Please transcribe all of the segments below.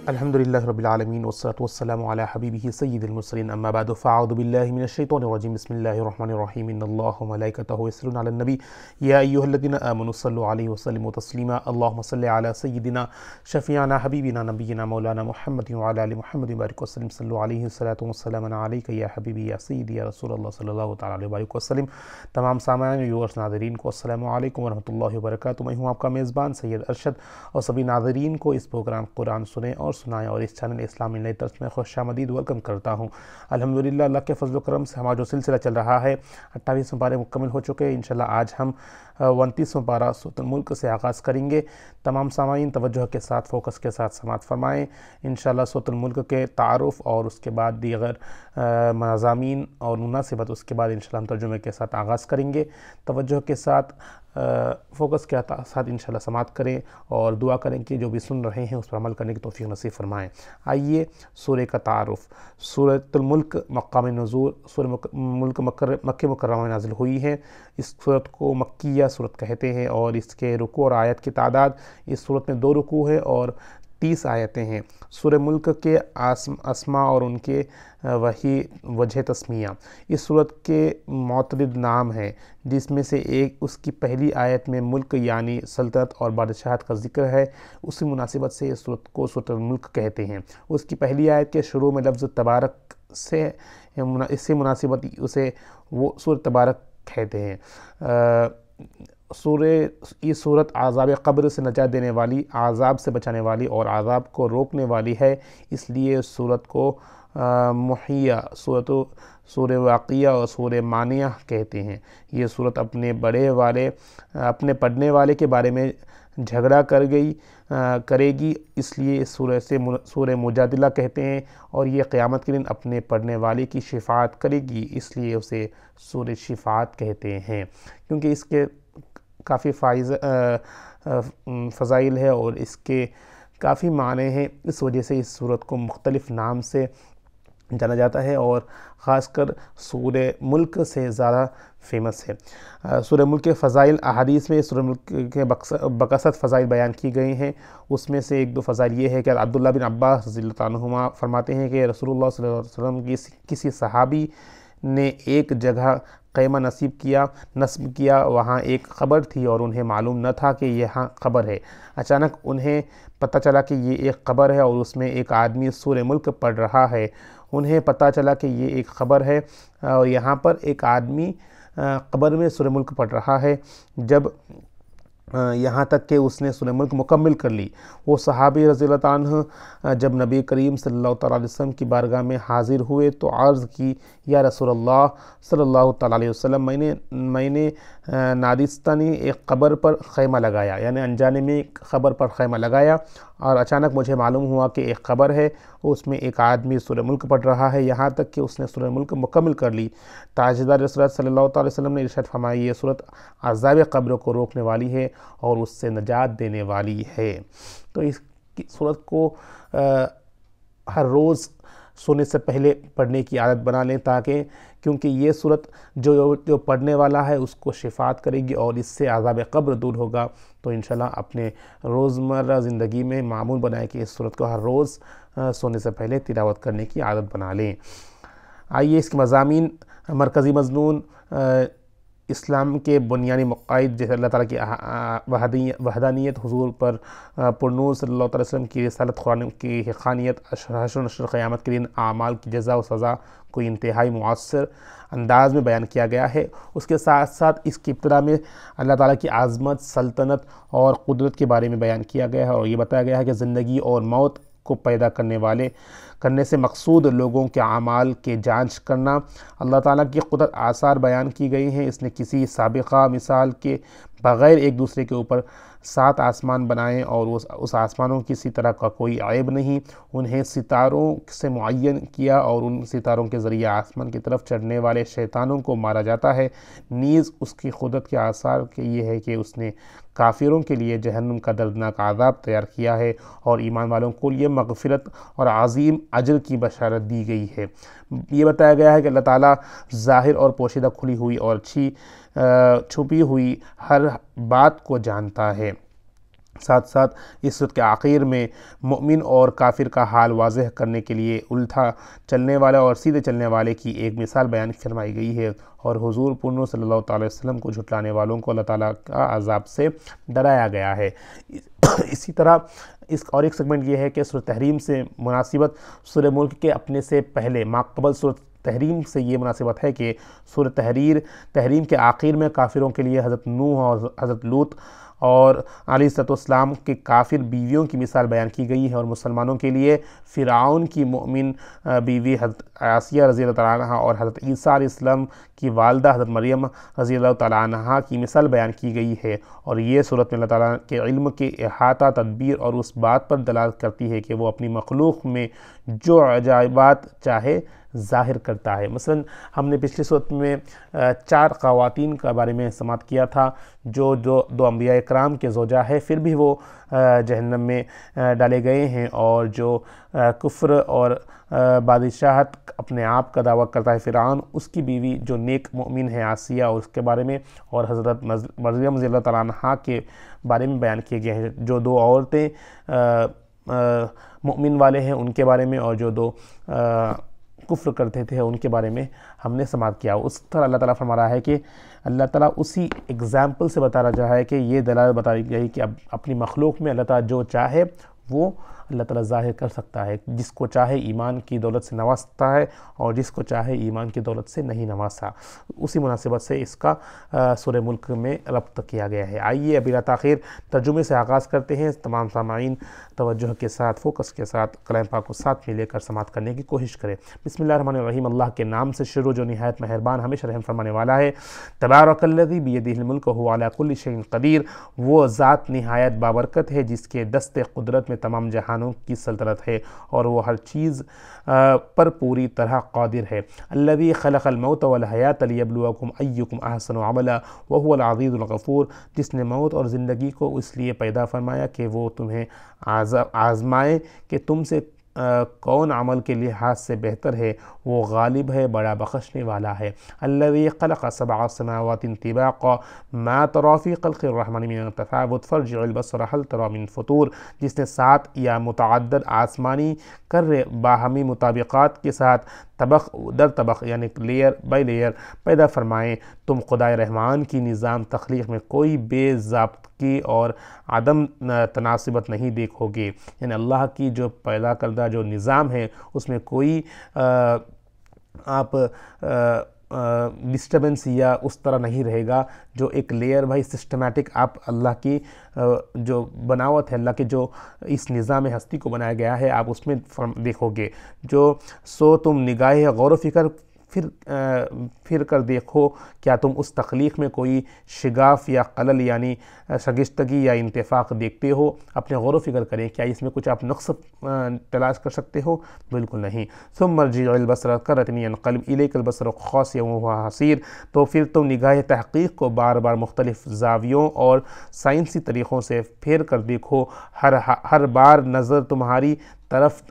الحمد للہ رب العالمین والصلاة والسلام علی حبیبہ سید المرسلین اما بعد فاعوذ باللہ من الشیطان الرجیم بسم اللہ الرحمن الرحیم ان اللہ وملائکتہ یصلون علی النبی یا ایہا الذین آمنوا صلوا علیہ وسلموا تسلیما اللہم صل علی سیدنا شفیعنا حبیبنا نبینا مولانا محمد وعلی آل محمد وبارک وسلم صلوا علیہ الصلاۃ والسلام علیک یا حبیبی یا سیدی یا رسول اللہ صلی اللہ تعالی علیہ وبارک وسلم۔ تمام سامعین ویورز ناظرین کو السلام علیکم ورحمۃ اللہ وبرکاتہ۔ میں ہوں آپ کا میزبان سید ارشد اور سبھی ناظرین کو اس پروگرام قرآن سنیں اور سنائیں اور اس چینل اسلامی نئی طرز میں خوش آمدید ویلکم کرتا ہوں۔ الحمدللہ اللہ کے فضل و کرم سے ہمارا جو سلسلہ چل رہا ہے 28 پارے مکمل ہو چکے ہیں۔ انشاءاللہ آج ہم 29 پارہ سورۃ الملک سے آغاز کریں گے۔ تمام سامعین توجہ کے ساتھ فوکس کے ساتھ سماعت فرمائیں۔ انشاءاللہ سورۃ الملک کے تعارف اور اس کے بعد دیگر مضامین اور مناسبت اس کے بعد انشاءاللہ ہم ترجمے کے ساتھ آغاز کریں گے۔ توجہ کے ساتھ فوکس کے ساتھ انشاءاللہ سماعت کریں اور دعا کریں کہ جو بھی سن رہے ہیں اس پر عمل کرنے کی توفیق نصیب فرمائیں۔ آئیے سورہ کا تعارف۔ سورۃ الملک مقام نزول، سورہ ملک مکہ مکرمہ میں نازل ہوئی ہے۔ اس سورت کو مکیہ سورت کہتے ہیں اور اس کے رکوع اور آیت کی تعداد اس سورت میں 2 رکوع ہے اور 30 آیتیں ہیں۔ سورہ ملک کے اسماء اور ان کے وہی وجہ تسمیہ۔ اس سورت کے معتدد نام ہیں جس میں سے ایک اس کی پہلی آیت میں ملک یعنی سلطنت اور بادشاہت کا ذکر ہے، اسی مناسبت سے اس سورت کو سورۃ الملک کہتے ہیں۔ اس کی پہلی آیت کے شروع میں لفظ تبارک سے اس سے مناسبت اسے وہ سورۃ تبارک کہتے ہیں۔ یہ سورت عذاب قبر سے نجات دینے والی، عذاب سے بچانے والی اور عذاب کو روکنے والی ہے، اس لیے سورت کو محیہ سورہ واقعہ اور سورہ مانیہ کہتے ہیں۔ یہ سورت اپنے پڑھنے والے کے بارے میں جھگڑا کرے گی، اس لیے اس سورہ سے سورہ مجادلہ کہتے ہیں، اور یہ قیامت کے دن اپنے پڑھنے والے کی شفاعت کرے گی، اس لیے اسے سورہ شفاعت کہتے ہیں، کیونکہ اس کے کافی فضائل ہے اور اس کے کافی معنی ہیں، اس وجہ سے اس سورت کو مختلف نام سے جانا جاتا ہے اور خاص کر سورہ ملک سے زیادہ فیمس ہے۔ سورہ ملک کے فضائل احادیث میں سورہ ملک کے بکثرت فضائل بیان کی گئی ہیں۔ اس میں سے 1-2 فضائل یہ ہے کہ عبداللہ بن عباس رضی اللہ عنہما فرماتے ہیں کہ رسول اللہ صلی اللہ علیہ وسلم کی کسی صحابی نے ایک جگہ خیمہ نصب کیا، وہاں ایک قبر تھی اور انہیں معلوم نہ تھا کہ یہاں قبر ہے۔ اچانک انہیں پتہ چلا کہ یہ ایک قبر ہے اور اس میں ایک آدمی سورہ ملک پڑھ رہا ہے۔ انہیں پتہ چلا کہ یہ ایک قبر ہے اور یہاں پر ایک آدمی قبر میں سورہ ملک پڑھ رہا ہے، یہاں تک کہ اس نے سورہ ملک مکمل کر لی۔ وہ صحابی رضی اللہ عنہ جب نبی کریم صلی اللہ تعالیٰ علیہ وسلم کی بارگاہ میں حاضر ہوئے تو عرض کی، یا رسول اللہ صلی اللہ تعالیٰ علیہ وسلم، میں نے نادستانی ایک قبر پر خیمہ لگایا، یعنی انجانے میں ایک قبر پر خیمہ لگایا اور اچانک مجھے معلوم ہوا کہ ایک قبر ہے، اس میں ایک آدمی سورہ ملک پڑھ رہا ہے، یہاں تک کہ اس نے سورہ ملک مکمل کر لی۔ تاجدار رسول اللہ صلی اللہ تعالیٰ علیہ وسلم نے ارشاد فرمایا، یہ سورت عذاب قبر کو روکنے والی ہے اور اس سے نجات دینے والی ہے۔ تو اس سورت کو ہر روز سونے سے پہلے پڑھنے کی عادت بنا لیں، کیونکہ یہ سورت جو پڑھنے والا ہے اس کو شفاعت کرے گی اور اس سے عذاب قبر دور ہوگا۔ تو انشاءاللہ اپنے روزمرہ زندگی میں معمول بنائیں کہ اس سورت کو ہر روز سونے سے پہلے تلاوت کرنے کی عادت بنا لیں۔ آئیے اس کے مضامین۔ مرکزی مضمون اسلام کے بنیادی عقائد جیسے اللہ تعالیٰ کی وحدانیت، حضور پر پرنور صلی اللہ علیہ وسلم کی رسالت، قرآن کی حقانیت، حشر و نشر، قیامت کے دن، اعمال کی جزا و سزا کو انتہائی مؤثر انداز میں بیان کیا گیا ہے۔ اس کے ساتھ ساتھ اس کی ابتدا میں اللہ تعالیٰ کی عظمت، سلطنت اور قدرت کے بارے میں بیان کیا گیا ہے اور یہ بتایا گیا ہے کہ زندگی اور موت کو پیدا کرنے سے مقصود لوگوں کے اعمال کے جانچ کرنا۔ اللہ تعالیٰ کی قدرت آثار بیان کی گئی ہیں، اس نے کسی سابقہ مثال کے بغیر ایک دوسرے کے اوپر 7 آسمان بنائے اور اس آسمانوں کسی طرح کا کوئی عیب نہیں، انہیں ستاروں سے معین کیا اور ان ستاروں کے ذریعے آسمان کی طرف چڑھنے والے شیطانوں کو مارا جاتا ہے۔ نیز اس کی قدرت کے آثار یہ ہے کہ اس نے کافروں کے لیے جہنم کا دردناک عذاب تیار کیا ہے اور ایمان والوں کو لیے مغفرت اور عظیم اجر کی بشارت دی گئی ہے۔ یہ بتایا گیا ہے کہ اللہ تعالیٰ ظاہر اور پوشیدہ، کھلی ہوئی اور چھپی ہوئی ہر بات کو جانتا ہے۔ ساتھ ساتھ اس صورت کے آخر میں مومن اور کافر کا حال واضح کرنے کے لیے الٹا چلنے والے اور سیدھے چلنے والے کی ایک مثال بیان فرمائی گئی ہے، اور حضور پرنور صلی اللہ تعالی وسلم کو جھٹلانے والوں کو اللہ تعالیٰ کا عذاب سے ڈرایا گیا ہے۔ اسی طرح اور ایک سیگمنٹ یہ ہے کہ سورۃ تحریم سے مناسبت سورہ ملک کے اپنے سے پہلے ماقبل سورۃ تحریم سے یہ مناسبت ہے کہ سورۃ تحریم کے آخر میں کافروں کے لیے حضرت نوح اور حضرت لوط اور علیہ السلام کے کافر بیویوں کی مثال بیان کی گئی ہے، اور مسلمانوں کے لیے فرعون کی مؤمن بیوی حضرت آسیہ رضی اللہ تعالیٰ عنہ اور حضرت عیسیٰ علیہ السلام کی والدہ حضرت مریم رضی اللہ تعالیٰ عنہ کی مثال بیان کی گئی ہے، اور یہ صورت میں اللہ تعالیٰ کے علم کے احاطہ، تدبیر اور اس بات پر دلالت کرتی ہے کہ وہ اپنی مخلوق میں جو عجائبات چاہے ظاہر کرتا ہے۔ مثلا ہم نے پچھلی صورت میں 4 خواتین کا بارے میں سماعت کیا تھا جو دو انبیاء اکرام کے زوجہ ہے، پھر بھی وہ جہنم میں ڈالے گئے ہیں، اور جو کفر اور بادشاہت اپنے آپ کا دعویٰ کرتا ہے فرعون، اس کی بیوی جو نیک مؤمن ہے آسیہ، اور اس کے بارے میں، اور حضرت مریم رضی اللہ تعالیٰ عنہا کے بارے میں بیان کیے گئے ہیں، جو 2 عورتیں مؤمن والے ہیں ان کے بارے میں، اور جو 2 کفر کرتے تھے ان کے بارے میں ہم نے سماعت کیا۔ اس طرح اللہ تعالیٰ فرما رہا ہے کہ اللہ تعالیٰ اسی ایگزامپل سے بتا رہا ہے کہ یہ دلالت بتائی گئی کہ اب اپنی مخلوق میں اللہ تعالیٰ جو چاہے وہ اللہ تعالیٰ ظاہر کر سکتا ہے، جس کو چاہے ایمان کی دولت سے نوازتا ہے، اور جس کو چاہے ایمان کی دولت سے نہیں نوازتا۔ اسی مناسبت سے اس کا سورہ ملک میں ربط کیا گیا ہے۔ آئیے بلا تاخیر ترجمے سے آغاز کرتے ہیں۔ تمام سامعین توجہ کے ساتھ، فوکس کے ساتھ کلام پاک کو ساتھ میں لے کر سماعت کرنے کی کوشش کریں۔ بسم اللہ الرحمن الرحیم۔ اللہ کے نام سے شروع جو نہایت مہربان ہمیشہ رحم فرمانے والا ہے۔ تبارک الذی بیدہ الملک وہو علی کل شیء قدیر۔ وہ ذات نہایت بابرکت ہے جس کے دست قدرت میں تمام جہانوں کی سلطنت ہے، اور وہ ہر چیز پر پوری طرح قادر ہے۔ الذی خلق الموت والحیات لیبلوکم ایکم احسن عملا وہو العزیز الغفور۔ جس نے موت اور زندگی کو اس لیے پیدا فرمایا کہ وہ تمہیں آزمائے کہ تم سے کون عمل کے لحاظ سے بہتر ہے، وہ غالب ہے، بڑا بخشنے والا ہے۔ الذی خلق 7 سماوات طباقا ما تری فی خلق الرحمن من تفاوت فارجع البصر هل تری من فطور۔ جس نے 7 یا متعدد آسمانی کرے باہمی مطابقات کے ساتھ طبق در طبق یعنی لیئر بائی لیئر پیدا فرمائیں، تم خدائے رحمان کی نظام تخلیق میں کوئی بے ضابطگی اور عدم تناسبت نہیں دیکھو گے۔ یعنی اللہ کی جو پیدا کردہ جو نظام ہے اس میں کوئی آپ ڈسٹربنس یا اس طرح نہیں رہے گا جو ایک لیئر بائی سسٹمیٹک آپ اللہ کی جو بناوٹ ہے، اللہ کے جو اس نظام ہستی کو بنایا گیا ہے آپ اس میں دیکھو گے۔ جو تم نگاہ غور و فکر پھر کر دیکھو، کیا تم اس تخلیق میں کوئی شگاف یا خلل یعنی شگفتگی یا انتفاق دیکھتے ہو؟ اپنے غور و فکر کریں، کیا اس میں کچھ آپ نقص تلاش کر سکتے ہو؟ بالکل نہیں۔ ثم ارجع البصر کرۃ ينقلب الیک البصر خاسئا وهو حسیر۔ تو پھر تم نگاہ تحقیق کو بار بار مختلف زاویوں اور سائنسی طریقوں سے پھیر کر دیکھو، ہر بار نظر تمہاری طرف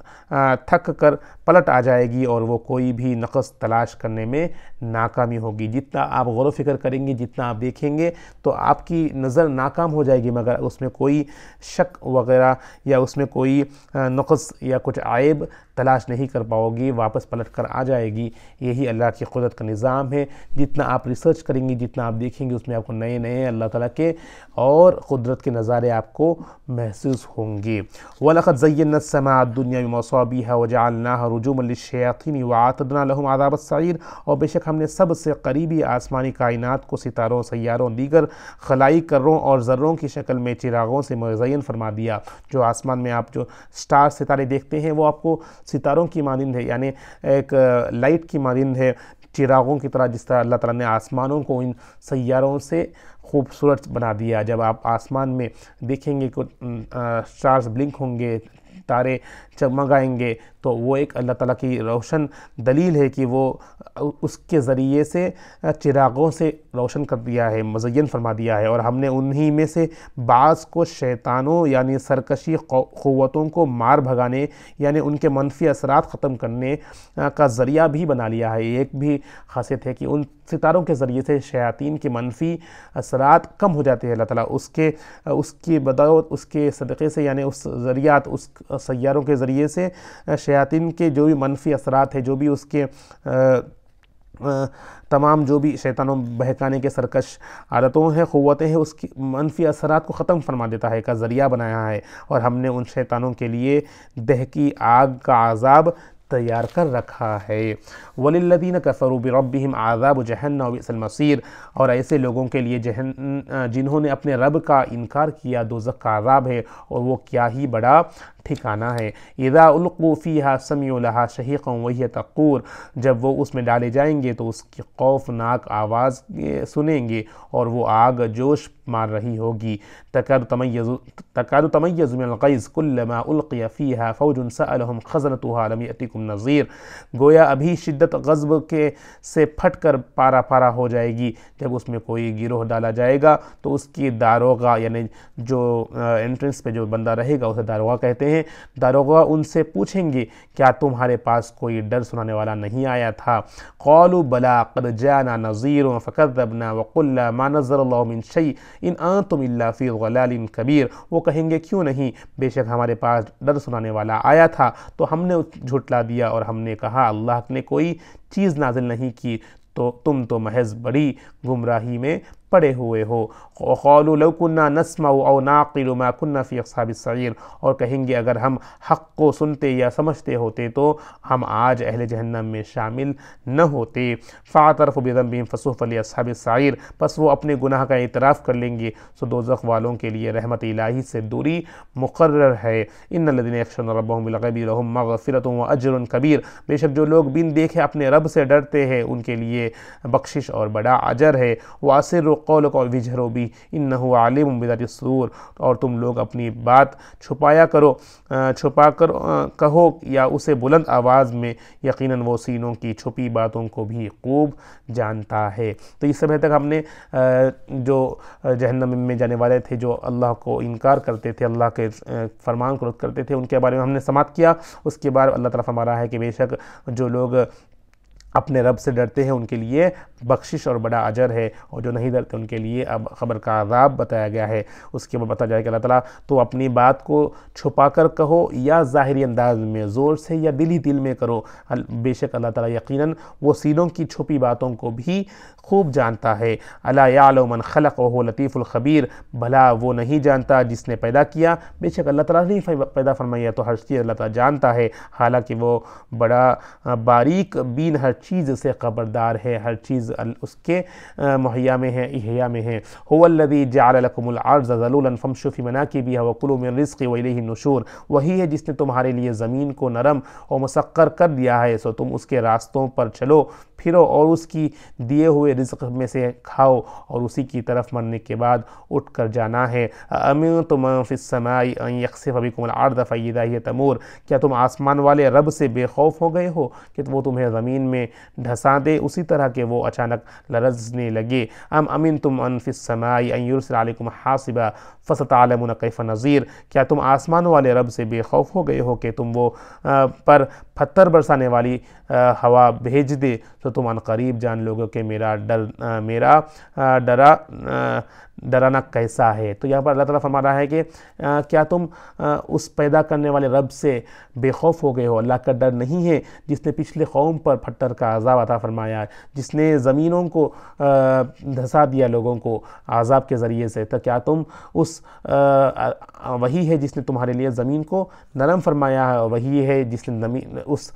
تھک کر پلٹ آ جائے گی اور وہ کوئی بھی نقص تلاش کرنے میں ناکامی ہوگی۔ جتنا آپ غور و فکر کریں گے، جتنا آپ دیکھیں گے تو آپ کی نظر ناکام ہو جائے گی، مگر اس میں کوئی شک وغیرہ یا اس میں کوئی نقص یا کچھ عیب تلاش نہیں کر پاؤ گی، واپس پلٹ کر آ جائے گی۔ یہی اللہ کی قدرت کا نظام ہے۔ جتنا آپ ریسرچ کریں گے، جتنا آپ دیکھیں گے، اس میں آپ کو نئے نئے اللہ تعالیٰ کے اور قدرت کے نظارے آپ کو محسوس ہوں گے۔ وَلَقَدْ زَيَّنَّا السَّمَاءَ الدُّنْيَا بِمَصَابِيحَ وَجَعَلْنَاهَا رُجُومًا لِلشَّيَاطِينِ وَأَعْتَدْنَا لَهُمْ عَذَابَ السَّعِيرِ۔ اور بے شک ہم نے سب سے قریبی آسمانی کائنات کو ستاروں، سیاروں، دیگر خلائی کروں اور ذروں کی شکل میں چراغوں سے مزین فرما دیا۔ جو آسمان میں آپ جو سٹار ستارے دیکھتے ہیں وہ آپ کو ستاروں کی مانند ہے، یعنی ایک لائٹ کی مانند ہے، چراغوں کی طرح، جس طرح اللہ تعالیٰ نے آسمانوں کو ان سیاروں سے خوبصورت بنا دیا۔ جب آپ آسمان میں دیکھیں گے کہ سٹارز بلنک ہوں گے، تارے چمگائیں گے تو وہ ایک اللہ تعالیٰ کی روشن دلیل ہے کہ وہ اس کے ذریعے سے چراغوں سے روشن کر دیا ہے، مزین فرما دیا ہے، اور ہم نے انہی میں سے بعض کو شیطانوں یعنی سرکشی قوتوں کو مار بھگانے یعنی ان کے منفی اثرات ختم کرنے کا ذریعہ بھی بنا لیا ہے۔ ایک بھی خاصیت ہے کہ ان ستاروں کے ذریعے سے شیاطین کے منفی اثرات کم ہو جاتے ہیں۔ اللہ تعالیٰ اس کی بدولت اس کے صدقے سے یعنی اس ذریعات اس سیاروں کے ذریعے سے شیاطین کے جو بھی منفی اثرات ہیں، جو بھی اس کے تمام جو بھی شیطانوں بہکانے کے سرکش عادتوں ہیں، قوتیں ہیں، اس کی منفی اثرات کو ختم فرما دیتا ہے کا ذریعہ بنایا ہے، اور ہم نے ان شیطانوں کے لیے دہکی آگ کا عذاب تیار کر رکھا ہے۔ وَلِلَّذِينَ كَفَرُوا بِرَبِّهِمْ عَذَابُ جَهَنَّمَ وَبِئْسَ الْمَصِيرُ، اور ایسے لوگوں کے لیے جنہوں نے اپنے رب کا انکار کیا دوزخ کا عذاب ہے، اور وہ کیا ہی بڑا ٹھکانہ ہے۔ اِذَا أُلْقُوا فِيهَا سَمِعُوا لَهَا شَهِيقًا وَهِيَ تَقُورُ، جب وہ اس میں ڈالے جائیں گے تو اس کی خوفناک آواز سنیں گے اور وہ آگ جوش مار رہی ہوگی۔ تَكَادُ تَمَيَّزُ مِنَ الْغَيْظِ كُلَّمَا أُلْقِيَ فِيهَا فَوْجٌ سَأَلَهُمْ خَزَنَتُهَا لَمْ يَأْتِكُمْ نَذِيرٌ، گویا ابھی شدت غضب سے پھٹ کر پارا پارا ہو جائے گی جب اس میں کوئی گروہ ڈالا جائے گا تو اس کی داروغہ یعنی جو انٹرنس پہ جو بندہ رہے گا اسے داروغہ کہتے ہیں، داروغہ ان سے پوچھیں گے کیا تمہارے پاس کوئی ڈر سنانے والا نہیں آیا تھا؟ قالوا بلا قد جاءنا نذیر فکذبنا وقلنا ما نزل اللہ من شیء ان انتم الا فی ضلال کبیر، وہ کہیں گے کیوں نہیں، بے شک ہمارے پاس ڈر سنانے والا آیا تھا تو ہم نے جھٹلا دیا اور ہم نے کہا اللہ نے کوئی چیز نازل نہیں کی، تو تم تو محض بڑی گمراہی میں پڑے ہوئے ہو۔ وقالوا لو كنا نسمع او نعقل ما كنا في اصحاب السعیر، اور کہیں گے اگر ہم حق کو سنتے یا سمجھتے ہوتے تو ہم آج اہل جہنم میں شامل نہ ہوتے۔ فاعترفوا بذنبهم فسحقا لاصحاب السعیر، پس وہ اپنے گناہ کا اعتراف کر لیں گے، سو دوزخ والوں کے لیے رحمت الہی سے دوری مقرر ہے۔ ان الذين يخشون ربهم بالغیب لهم مغفرۃ واجر کبیر، بے شک جو لوگ بن دیکھے اپنے رب سے ڈرتے ہیں ان کے لیے بخشش اور بڑا اجر ہے۔ واسروا قولکم واجهروا به انه علیم بذات الصدور، اور تم لوگ اپنی بات چھپا کر کہو یا اسے بلند آواز میں، یقیناً وہ سینوں کی چھپی باتوں کو بھی خوب جانتا ہے۔ تو اس سمے تک ہم نے جو جہنم میں جانے والے تھے، جو اللہ کو انکار کرتے تھے، اللہ کے فرمان کو رد کرتے تھے، ان کے بارے میں ہم نے سماعت کیا۔ اس کے بعد اللہ تعالیٰ فرما رہا ہے کہ بے شک جو لوگ اپنے رب سے ڈرتے ہیں ان کے لیے بخشش اور بڑا اجر ہے، اور جو نہیں ڈرتے ان کے لیے اب خبر کا عذاب بتایا گیا ہے۔ اس کے بعد بتایا جائے کہ اللہ تعالیٰ تو اپنی بات کو چھپا کر کہو یا ظاہری انداز میں زور سے یا دل ہی دل میں کرو، بے شک اللہ تعالیٰ یقیناً وہ سینوں کی چھپی باتوں کو بھی خوب جانتا ہے۔ الا یعلم من خلق وهو لطیف الخبیر، بھلا وہ نہیں جانتا جس نے پیدا کیا، بے شک اللہ تعالیٰ نے پیدا فرمایا تو ہر چیز اللہ تعالیٰ جانتا ہے، حالانکہ وہ بڑا باریک بین ہر چیز سے خبردار ہے، ہر چیز اس کے مہیا میں ہے، احیا میں ہے۔ هو الذی جعل لکم الارض ذلولا فامشوا فی مناکبها وکلوا من رزقه والیہ النشور، وہی ہے جس نے تمہارے لیے زمین کو نرم اور مسخر کر دیا ہے، سو تم اس کے راستوں پر چلو پھرو اور اس کی دیے ہوئے رزق میں سے کھاؤ، اور اسی کی طرف مرنے کے بعد اٹھ کر جانا ہے۔ امنتم من فی السماء ان یخسف بکم الارض فاذا هی تمور، کیا تم آسمان والے رب سے بے خوف ہو گئے ہو کہ وہ تمہیں زمین میں دھسا دے اسی طرح کہ وہ اچانک لرزنے لگے۔ ام امنتم من فی السماء ان یرسل علیکم حاصبا فستعلمون کیف نذیر، کیا تم آسمان والے رب سے بے خوف ہو گئے ہو کہ تم وہ پر پتھر برسانے والی ہوا بھیج دے، تو تم ان قریب جان لوگو کہ میرا ڈرانا کیسا ہے۔ تو یہاں پر اللہ تعالیٰ فرما رہا ہے کہ کیا تم اس پیدا کرنے والے رب سے بے خوف ہو گئے ہو، اللہ کا ڈر نہیں ہے جس نے پچھلے قوم پر پتھر کا عذاب عطا فرمایا، جس نے زمینوں کو دھسا دیا لوگوں کو عذاب کے ذریعے سے، تو کیا تم اس وہی ہے جس نے تمہارے لیے زمین کو نرم فرمایا ہے، اور وہی ہے جس نے اس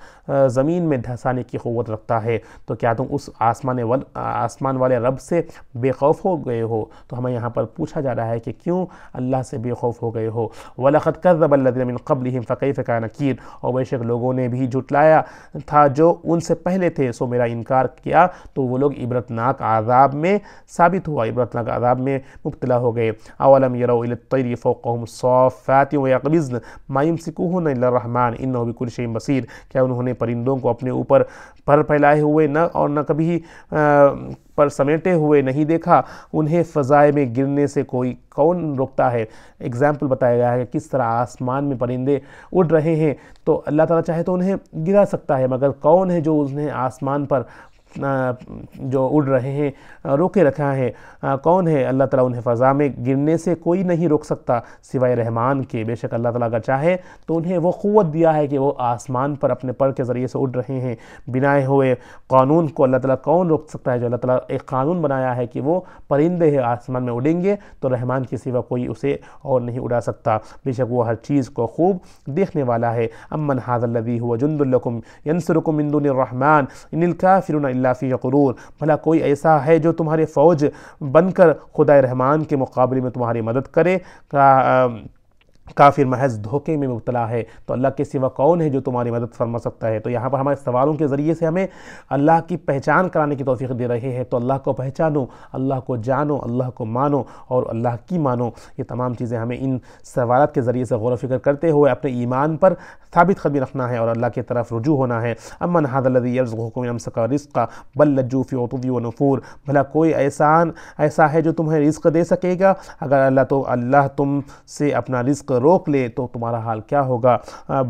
زمین میں دھسانے کی قوت رکھتا ہے، تو کیا تم اس آسمان والے رب سے بے خوف ہو گئے ہو؟ تو ہمیں ہمیں یہاں پر پوچھا جا رہا ہے کہ کیوں اللہ سے بے خوف ہو گئے ہو. وَلَقَدْ كَذَّبَ الَّذِينَ مِن قَبْلِهِمْ فَكَيْفَ كَانَ نَكِيرِ، اور بے شک لوگوں نے بھی جھٹلایا تھا جو ان سے پہلے تھے، سو میرا انکار کیا تو وہ لوگ عبرتناک عذاب میں ثابت ہوا، عبرتناک عذاب میں مبتلا ہو گئے. اولم يروا الى الطير فوقهم صافات ويقبضن ما يمسكوهن الا الرحمن انه بكل شيء بصير، کیا انہوں نے پرندوں کو اپنے اوپر پر پھیلائے ہوئے نہ کبھی پر سمیٹے ہوئے نہیں دیکھا؟ انہیں فضائے میں گرنے سے کون روکتا ہے؟ ایگزامپل بتایا گیا ہے کہ کس طرح آسمان میں پرندے اڑ رہے ہیں، تو اللہ تعالیٰ چاہے تو انہیں گرا سکتا ہے، مگر کون ہے جو انہیں آسمان پر جو اڑ رہے ہیں روکے رکھا ہے؟ کون ہے؟ اللہ تعالیٰ انہیں فضا میں گرنے سے کوئی نہیں روک سکتا سوائے رحمان کے. بے شک اللہ تعالیٰ اگر چاہے تو انہیں وہ قوت دیا ہے کہ وہ آسمان پر اپنے پر کے ذریعے سے اڑ رہے ہیں. بنائے ہوئے قانون کو اللہ تعالیٰ کون روک سکتا ہے؟ جو اللہ تعالیٰ ایک قانون بنایا ہے کہ وہ پرندے ہیں آسمان میں اڑیں گے تو رحمان کے سوا کوئی اسے اور نہیں اڑا سکتا. بے شک وہ ہر چیز کو خوب دیکھنے والا ہے. امن ھذا الذی ھو جند لکم ینصرکم من دون الرحمن ان الکافرون الا فی غرور، بھلا کوئی ایسا ہے جو تمہارے فوج بن کر خدائے رحمان کے مقابلے میں تمہاری مدد کرے؟ کافر محض دھوکے میں مبتلا ہے، تو اللہ کے سوا کون ہے جو تمہاری مدد فرما سکتا ہے؟ تو یہاں پر ہمارے سوالوں کے ذریعے سے ہمیں اللہ کی پہچان کرانے کی توفیق دے رہے ہیں. تو اللہ کو پہچانو، اللہ کو جانو، اللہ کو مانو اور اللہ کی مانو. یہ تمام چیزیں ہمیں ان سوالات کے ذریعے سے غور و فکر کرتے ہوئے اپنے ایمان پر ثابت قدمی رکھنا ہے اور اللہ کی طرف رجوع ہونا ہے. امن ھذا الذی یرزقکم ان امسک رزقا بل لجوا فی عتو ونفور، بھلا کوئی ایسا ہے جو تمہیں رزق دے سکے گا؟ اگر اللہ تم سے اپنا رزق روک لے تو تمہارا حال کیا ہوگا؟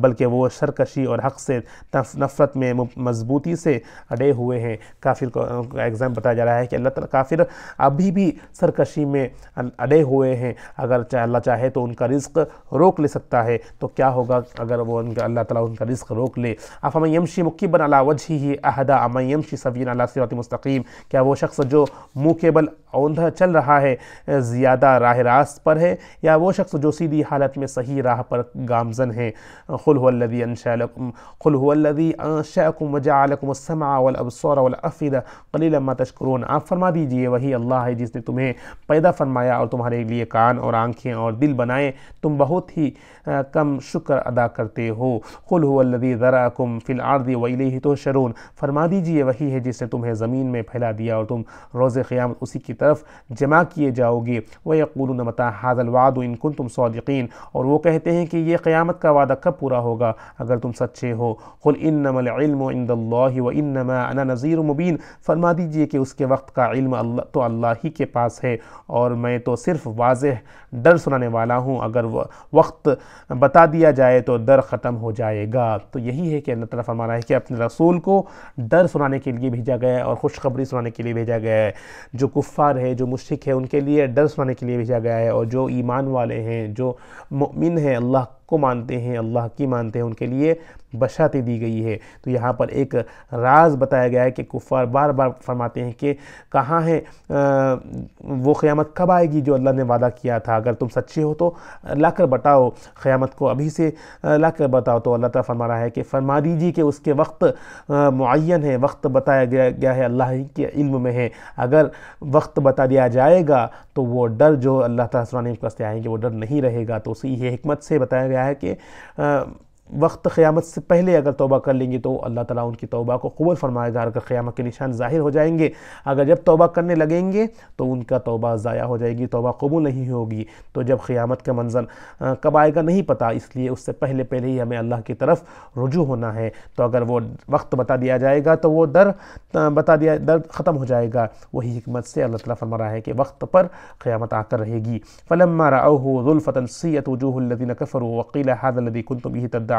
بلکہ وہ سرکشی اور حق سے نفرت میں مضبوطی سے اڑے ہوئے ہیں. کافر کو ایگزام بتایا جا رہا ہے کہ اللہ تعالیٰ کافر ابھی بھی سرکشی میں اڑے ہوئے ہیں. اگر اللہ چاہے تو ان کا رزق روک لے سکتا ہے، تو کیا ہوگا اگر وہ اللہ تعالیٰ ان کا رزق روک لے؟ افمن یمشی مکبا علی وجہہ اہدی امن یمشی سویا علی صراط مستقیم، کیا وہ شخص جو منہ کے بل اوندھا چل رہا ہے زیادہ راہ راست پر ہے یا وہ شخص جو سیدھی حالت میں صحیح راہ پر گامزن ہے؟ قل هو الذی انشأکم وجعل لکم السمع والابصار والافئدہ قلیلا ما تشکرون. آپ فرما دیجئے وہی اللہ ہے جس نے تمہیں پیدا فرمایا اور تمہارے لیے کان اور آنکھیں اور دل بنائے، تم بہت ہی کم شکر ادا کرتے ہو. قل هو الذی ذرأکم فی الارض والیہ تحشرون، فرما دیجئے وہی ہے جس نے تمہیں زمین میں پھیلا دیا اور تم روز قیامت اسی کی طرف جمع کیے جاؤ گے. وَيَقُولُونَ مَتَىٰ هَٰذَا الْوَعْدُ إِن كُنتُمْ صَادِقِينَ، اور وہ کہتے ہیں کہ یہ قیامت کا وعدہ کب پورا ہوگا اگر تم سچے ہو. قُلْ إِنَّمَا الْعِلْمُ عِندَ اللَّهِ وَإِنَّمَا أَنَا نَذِيرٌ مُبِينٌ، فرما دیجئے کہ اس کے وقت کا علم تو اللہ ہی کے پاس ہے اور میں تو صرف واضح ڈر سنانے والا ہوں. اگر وقت بتا دیا جائے تو ڈر ختم ہو جائے گا. تو یہی ہے کہ اللہ تعالیٰ فرما رہا ہے کہ اپنے رسول کو ڈر سنانے کے لیے بھیجا گیا ہے اور خوشخبری سنانے کے لیے بھیجا گیا ہے. جو کفار ہے، جو مشرک ہے، ان کے لیے ڈر سنانے کے لیے بھیجا گیا ہے، اور جو ایمان والے ہیں، جو مؤمن ہیں، اللہ کو مانتے ہیں، اللہ کی مانتے ہیں، ان کے لیے بشارتیں دی گئی ہے. تو یہاں پر ایک راز بتایا گیا ہے کہ کفار بار بار فرماتے ہیں کہ کہاں ہے وہ قیامت کب آئے گی جو اللہ نے وعدہ کیا تھا؟ اگر تم سچے ہو تو لا کر بتاؤ، قیامت کو ابھی سے لا کر بتاؤ. تو اللہ تعالیٰ فرما رہا ہے کہ فرما دیجیے کہ اس کے وقت معین ہے، وقت بتایا گیا ہے، اللہ ہی کے علم میں ہے. اگر وقت بتا دیا جائے گا تو وہ ڈر جو اللہ تعالیٰ سنانے کے واسطے آئیں گے وہ ڈر نہیں رہے گا. تو اسی حکمت سے بتایا گیا ہے کہ وقت قیامت سے پہلے اگر توبہ کر لیں گے تو اللہ تعالیٰ ان کی توبہ کو قبول فرمائے گا. اگر قیامت کے نشان ظاہر ہو جائیں گے، اگر جب توبہ کرنے لگیں گے تو ان کا توبہ ضائع ہو جائے گی، توبہ قبول نہیں ہوگی. تو جب قیامت کا منظر کب آئے گا نہیں پتہ، اس لیے اس سے پہلے ہی ہمیں اللہ کی طرف رجوع ہونا ہے. تو اگر وہ وقت بتا دیا جائے گا تو وہ ڈر ختم ہو جائے گا. وہی حکمت سے اللہ تعالیٰ فرما رہا ہے کہ وقت پر قیامت آ کر رہے گی. فَلَمَّا رَأَوْهُ زُلْفَةً سِيئَتْ وُجُوهُ الَّذِينَ كَفَرُوا وَقِيلَ هَٰذَا الَّذِي كُنتُمْ بِهِ تَدَّعُونَ،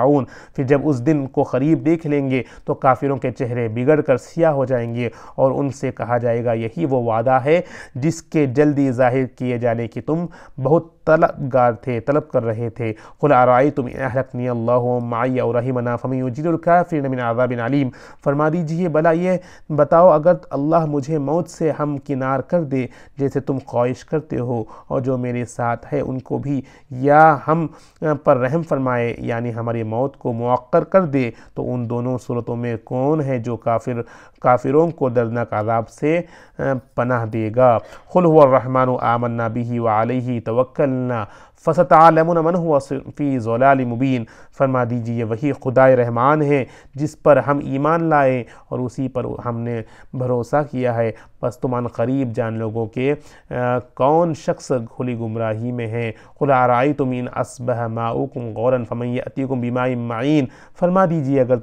پھر جب اس دن کو قریب دیکھ لیں گے تو کافروں کے چہرے بگڑ کر سیاہ ہو جائیں گے اور ان سے کہا جائے گا یہی وہ وعدہ ہے جس کے جلدی ظاہر کیے جانے کی تم بہت طلبگار تھے، طلب کر رہے تھے۔ قل ارأیتم ان اہلکنی اللہ معی او رحمنا فمن یجیر الکافرین من عذاب علیم، فرما دیجئے بھلا یہ بتاؤ اگر اللہ مجھے موت سے ہمکنار کر دے جیسے تم خواہش کرتے ہو، اور جو میرے ساتھ ہے ان کو بھی، یا ہم پر رحم فرمائے یعنی ہماری موت کو مؤخر کر دے، تو ان دونوں صورتوں میں کون ہے جو کافروں کو دردناک عذاب سے پناہ دے گا؟ قل هو الرحمن آمنا به وعلیہ توکلنا فستعلمون من هو فی ضلال مبین، فرما دیجیے وہی خدائے رحمان ہے جس پر ہم ایمان لائے اور اسی پر ہم نے بھروسہ کیا ہے، پس تم ان قریب جان لوگوں کے کون شخص کھلی گمراہی میں ہے۔ قل ارأیتم ان اصبح ماؤکم غورا فمن یأتیکم بماء معین، فرما دیجیے اگر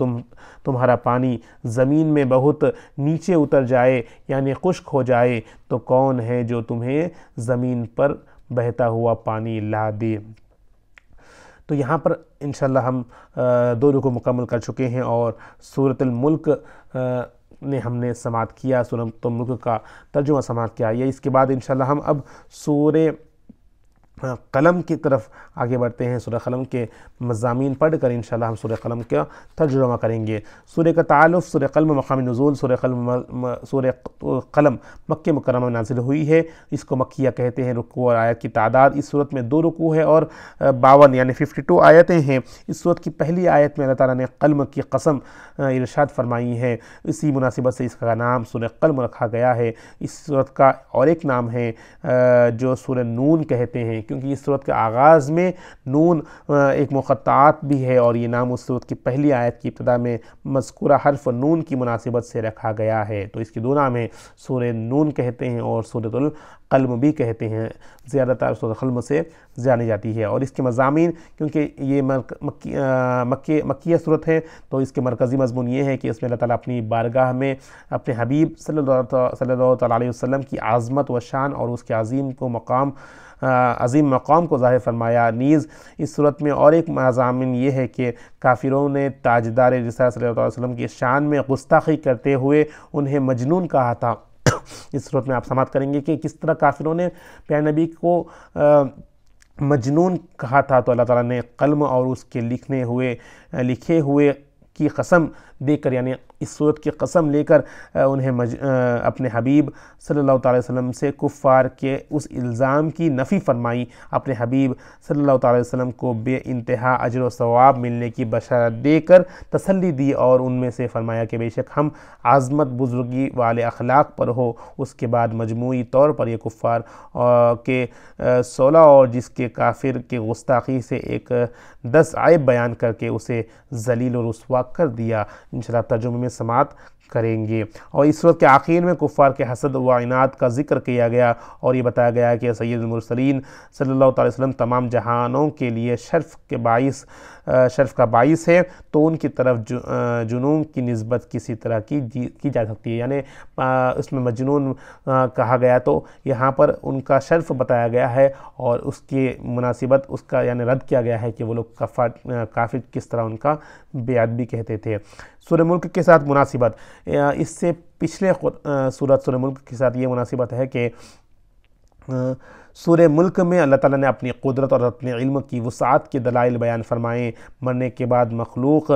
تمہارا پانی زمین میں بہت نیچے اتر جائے یعنی خشک ہو جائے تو کون ہے جو تمہیں زمین پر بہتا ہوا پانی لا دے۔ تو یہاں پر انشاءاللہ ہم دو رکوع مکمل کر چکے ہیں اور سورۃ الملک نے ہم نے سماعت کیا، سورۃ الملک کا ترجمہ سماعت کیا۔ یہ اس کے بعد انشاءاللہ ہم اب سورہ قلم کی طرف آگے بڑھتے ہیں۔ سورہ قلم کے مضامین پڑھ کر انشاءاللہ ہم سورہ قلم کا ترجمہ کریں گے۔ سورہ کا تعلق سورہ قلم مقام نزول، سورہ قلم مکہ مکرمہ میں نازل ہوئی ہے، اس کو مکیہ کہتے ہیں۔ رکوع اور آیت کی تعداد اس صورت میں 2 رکوع ہے اور 52 یعنی 52 آیتیں ہیں۔ اس صورت کی پہلی آیت میں اللہ تعالیٰ نے قلم کی قسم ارشاد فرمائی ہے، اسی مناسبت سے اس کا نام سورہ قلم رکھا گیا ہے۔ اس صورت کا اور ایک نام ہے جو سورہ نون کہتے ہیں، کیونکہ اس صورت کے آغاز میں نون ایک مقطعات بھی ہے، اور یہ نام اس صورت کی پہلی آیت کی ابتدا میں مذکورہ حرف نون کی مناسبت سے رکھا گیا ہے۔ تو اس کے 2 نام ہیں، سورہ نون کہتے ہیں اور سورۃ القلم بھی کہتے ہیں، زیادہ تر سورۃ قلم سے جانی جاتی ہے۔ اور اس کے مضامین، کیونکہ یہ مکیہ صورت ہے تو اس کے مرکزی مضمون یہ ہے کہ اس میں اللہ تعالیٰ اپنی بارگاہ میں اپنے حبیب صلی اللہ تعالیٰ علیہ وسلم کی عظمت و شان اور اس کے عظیم مقام کو ظاہر فرمایا۔ نیز اس صورت میں اور ایک مضامین یہ ہے کہ کافروں نے تاجدار رسالت صلی اللہ علیہ وسلم کی شان میں گستاخی کرتے ہوئے انہیں مجنون کہا تھا۔ اس صورت میں آپ سماعت کریں گے کہ کس طرح کافروں نے پیارے نبی کو مجنون کہا تھا، تو اللہ تعالیٰ نے قلم اور اس کے لکھے ہوئے کی قسم دے کر، یعنی اس صورت کی قسم لے کر انہیں اپنے حبیب صلی اللہ تعالی وسلم سے کفار کے اس الزام کی نفی فرمائی، اپنے حبیب صلی اللہ تعالی وسلم کو بے انتہا اجر و ثواب ملنے کی بشارت دے کر تسلی دی، اور ان میں سے فرمایا کہ بے شک ہم عظمت بزرگی والے اخلاق پر ہو۔ اس کے بعد مجموعی طور پر یہ کفار کے 16 اور جس کے کافر کے گستاخی سے ایک 10 عیب بیان کر کے اسے ذلیل و رسوا کر دیا۔ انشاءاللہ ترجمے میں سماعت کریں گے۔ اور اس صورت کے آخر میں کفار کے حسد و عناد کا ذکر کیا گیا، اور یہ بتایا گیا کہ سید المرسلین صلی اللہ تعالی وسلم تمام جہانوں کے لیے شرف کا باعث ہے، تو ان کی طرف جنون کی نسبت کسی طرح کی جا سکتی ہے، یعنی اس میں مجنون کہا گیا تو یہاں پر ان کا شرف بتایا گیا ہے، اور اس کی مناسبت اس کا یعنی رد کیا گیا ہے کہ وہ لوگ کافر کس طرح ان کا بے ادبی کہتے تھے۔ سورہ ملک کے ساتھ مناسبت، اس سے پچھلے سورہ ملک کے ساتھ یہ مناسبت ہے کہ سورہ ملک میں اللہ تعالیٰ نے اپنی قدرت اور اپنے علم کی وسعت کے دلائل بیان فرمائے، مرنے کے بعد مخلوق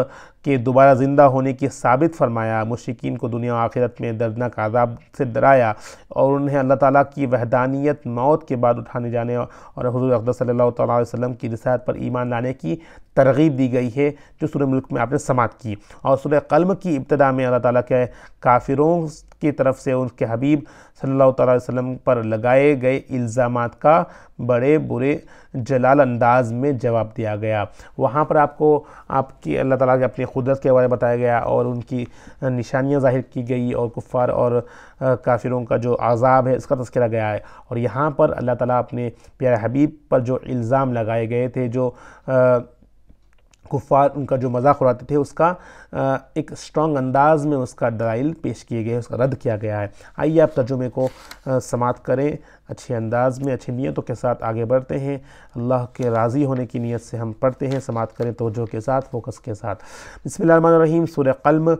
کے دوبارہ زندہ ہونے کی ثابت فرمایا، مشرکین کو دنیا و آخرت میں دردناک عذاب سے ڈرایا، اور انہیں اللہ تعالیٰ کی وحدانیت، موت کے بعد اٹھانے جانے اور حضور اقدس صلی اللہ تعالیٰ علیہ وسلم کی رسالت پر ایمان لانے کی ترغیب دی گئی ہے، جو سورہ ملک میں آپ نے سماعت کی۔ اور سورہ قلم کی ابتدا میں اللہ تعالیٰ کے کافروں کی طرف سے ان کے حبیب صلی اللہ تعالیٰ علیہ وسلم پر لگائے گئے الزامات کا بڑے برے جلال انداز میں جواب دیا گیا۔ وہاں پر آپ کی اللہ تعالیٰ کے اپنی قدرت کے بارے میں بتایا گیا، اور ان کی نشانیاں ظاہر کی گئی، اور کفار اور کافروں کا جو عذاب ہے اس کا تذکرہ گیا ہے۔ اور یہاں پر اللہ تعالیٰ اپنے پیارے حبیب پر جو الزام لگائے گئے تھے، جو کفار ان کا جو مذاق اڑاتے تھے، اس کا ایک اسٹرانگ انداز میں اس کا دلائل پیش کیے گئے، اس کا رد کیا گیا ہے۔ آئیے آپ ترجمے کو سماعت کریں، اچھے انداز میں، اچھی نیتوں کے ساتھ آگے بڑھتے ہیں۔ اللہ کے راضی ہونے کی نیت سے ہم پڑھتے ہیں، سماعت کریں توجہ کے ساتھ، فوکس کے ساتھ۔ بسم اللہ الرحمن الرحیم۔ سورہ قلم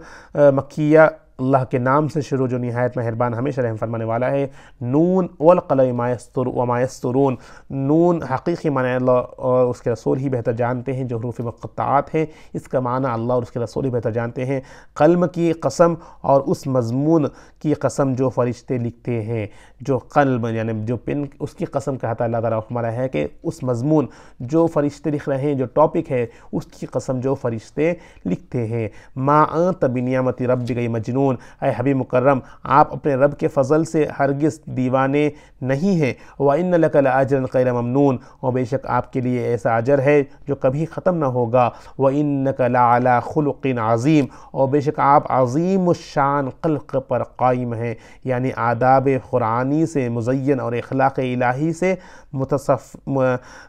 مکیہ اللہ کے نام سے شروع جو نہایت مہربان ہمیشہ رحم فرمانے والا ہے۔ نون والقلم وما یسطرون، نون حقیقی معنی اللہ اور اس کے رسول ہی بہتر جانتے ہیں، جو حروف مقطعات ہیں اس کا معنی اللہ اور اس کے رسول ہی بہتر جانتے ہیں۔ قلم کی قسم اور اس مضمون کی قسم جو فرشتے لکھتے ہیں، جو قلم یعنی جو پن، اس کی قسم کہتا اللہ تعالیٰ فرما ہے کہ اس مضمون جو فرشتے لکھ رہے ہیں، جو ٹاپک ہے، اس کی قسم جو فرشتے لکھتے ہیں۔ ما انت بنعمت ربک مجنون، اے حبیب مکرم آپ اپنے رب کے فضل سے ہرگز دیوانے نہیں ہیں۔ وَإِنَّ لَكَ لَأَجْرًا غَيْرَ مَمْنُونٍ، اور بے شک آپ کے لیے ایسا اجر ہے جو کبھی ختم نہ ہوگا۔ وَإِنَّكَ لَعَلَىٰ خُلُقٍ عَظِيمٍ، اور بے شک آپ عظیم الشان خلق پر قائم ہیں، یعنی آداب قرآنی سے مزین اور اخلاق الہی سے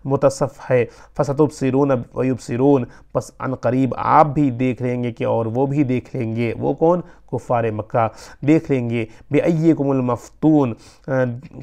متصف ہے۔ فَسَتُبْصِرُونَ وَيُبْصِرُونَ، پس ان قریب آپ بھی دیکھ لیں گے کہ اور وہ بھی دیکھ لیں گے۔ وہ کون؟ کفار مکہ دیکھ لیں گے۔ بِأَيِّكُمُ الْمَفْتُونَ،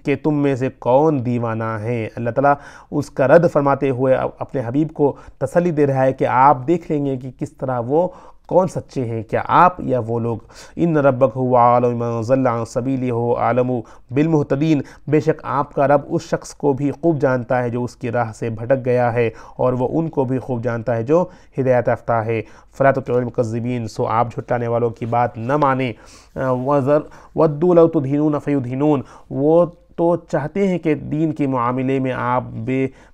کہ تم میں سے کون دیوانہ ہے۔ اللہ تعالیٰ اس کا رد فرماتے ہوئے اپنے حبیب کو تسلی دے رہا ہے کہ آپ دیکھ لیں گے کہ کس طرح وہ کون سچے ہیں، کیا آپ یا وہ لوگ۔ ان ربک هو اعلم بمن ضل عن سبیلہ هو اعلم بالمہتدین، بے شک آپ کا رب اس شخص کو بھی خوب جانتا ہے جو اس کی راہ سے بھٹک گیا ہے، اور وہ ان کو بھی خوب جانتا ہے جو ہدایت یافتہ ہے۔ فلا تطع المکذبین، سو آپ جھٹلانے والوں کی بات نہ مانیں۔ ودوا لو تدہنون فیدہنون، وہ تو چاہتے ہیں کہ دین کے معاملے میں آپ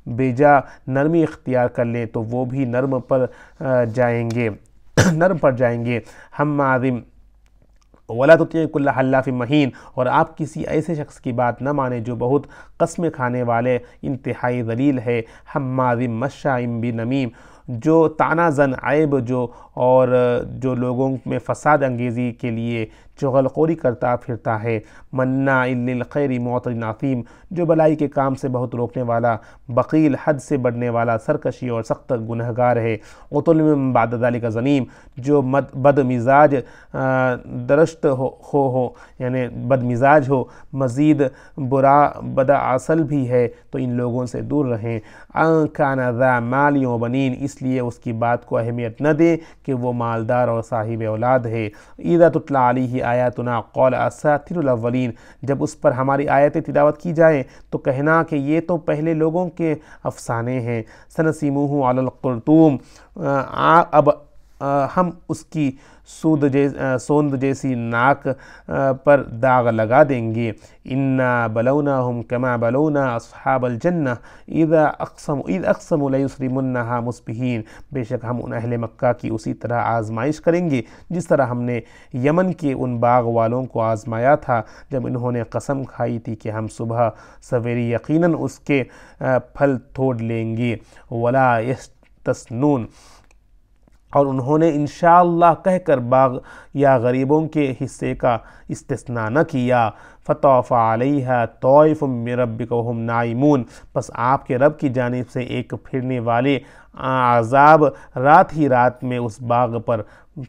بے جا نرمی اختیار کر لیں تو وہ بھی نرم پر جائیں گے۔ حماد ولا تطیع کل حلاف مہین، اور آپ کسی ایسے شخص کی بات نہ مانیں جو بہت قسمیں کھانے والے انتہائی ذلیل ہے۔ حماد مشاء بنمیم، جو طعنہ زن، عیب جو لوگوں میں فساد انگیزی کے لیے چغل خوری کرتا پھرتا ہے۔ مناع للخیر معتد اثیم، جو بلائی کے کام سے بہت روکنے والا، بخیل، حد سے بڑھنے والا، سرکشی اور سخت گنہگار ہے۔ عتل من بعد ذلک زنیم، جو بد مزاج درشت ہو یعنی بد مزاج ہو، مزید برا بدعسل بھی ہے، تو ان لوگوں سے دور رہیں۔ ان کان ذا مال و بنین، اس لیے اس کی بات کو اہمیت نہ دیں کہ وہ مالدار اور صاحب اولاد ہے۔ اذا تتلی علیہ آیاتنا قال اساطیر الاولین، جب اس پر ہماری آیتیں تلاوت کی جائیں تو کہنا کہ یہ تو پہلے لوگوں کے افسانے ہیں۔ سنسیمہ علی الخرطوم، اب ہم اس کی سوند جیسی ناک پر داغ لگا دیں گے۔ انا بلوناہم کما بلونا اصحاب الجنہ اذ اقسموا لیصرمنہا مصبحین، بے شک ہم ان اہل مکہ کی اسی طرح آزمائش کریں گے جس طرح ہم نے یمن کے ان باغ والوں کو آزمایا تھا جب انہوں نے قسم کھائی تھی کہ ہم صبح سویرے یقیناً اس کے پھل توڑ لیں گے۔ ولا یستثنون، اور انہوں نے انشاءاللہ کہہ کر باغ یا غریبوں کے حصے کا استثناء نہ کیا۔ فطاف علیہا طائف من ربک وہم نائمون، پس آپ کے رب کی جانب سے ایک پھرنے والے عذاب رات ہی رات میں اس باغ پر